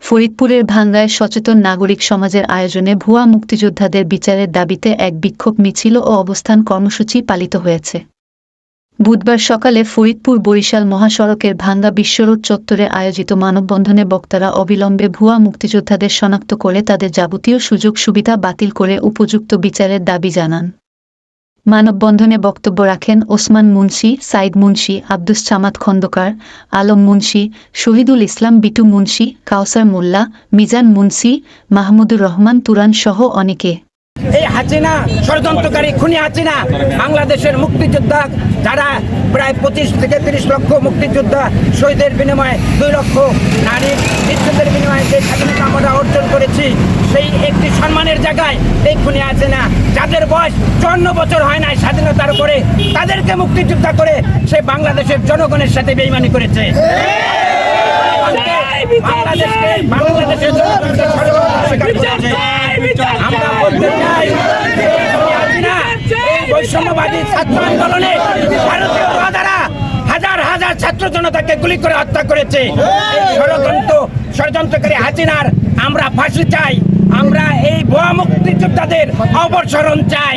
ফরিদপুরের ভাঙ্গায় সচেতন নাগরিক সমাজের আয়োজনে ভুয়া মুক্তিযোদ্ধাদের বিচারের দাবিতে এক বিক্ষোভ মিছিল ও অবস্থান কর্মসূচি পালিত হয়েছে। বুধবার সকালে ফরিদপুর-বরিশাল মহাসড়কের ভাঙ্গা বিশ্বরোড চত্বরে আয়োজিত মানববন্ধনে বক্তারা অবিলম্বে ভুয়া মুক্তিযোদ্ধাদের শনাক্ত করে তাদের যাবতীয় সুযোগ সুবিধা বাতিল করে উপযুক্ত বিচারের দাবি জানান। মানববন্ধনে বক্তব্য রাখেন ওসমান মুন্সি, সাইদ মুন্সি, আব্দুস সামাদ খন্দকার, আলম মুন্সি, শহীদুল ইসলাম বিটু মুন্সি, কাউসার মোল্লা, মিজান মুন্সি, মাহমুদুর রহমান তুরান সহ অনেকে। এই হাসিনা ষড়যন্ত্রকারী খুনি হাসিনা বাংলাদেশের মুক্তিযোদ্ধা যারা প্রায় 25 থেকে 30 লক্ষ মুক্তিযোদ্ধা শহীদের বিনিময়ে 2 লক্ষ নারীর মৃত্যুদের বিনিময়ে যে স্বাধীনতা আমরা অর্জন করেছি, সেই একটি সম্মানের জায়গায় এই খুনি হাসিনা যাদের বয়স 54 বছর হয় নাই স্বাধীনতার পরে, তাদেরকে মুক্তিযোদ্ধা করে সে বাংলাদেশের জনগণের সাথে বেইমানি করেছে। আমরা বলতে চাই বৈষম্যবাদী ছাত্র আন্দোলনে ভারতীয় দ্বারা হাজার হাজার ছাত্র জনতাকে গুলি করে হত্যা করেছে। ষড়যন্ত্রকারী হাসিনার আমরা ফাঁসি চাই। আমরা এই ভুয়া মুক্তিযোদ্ধাদের অপসারণ চাই।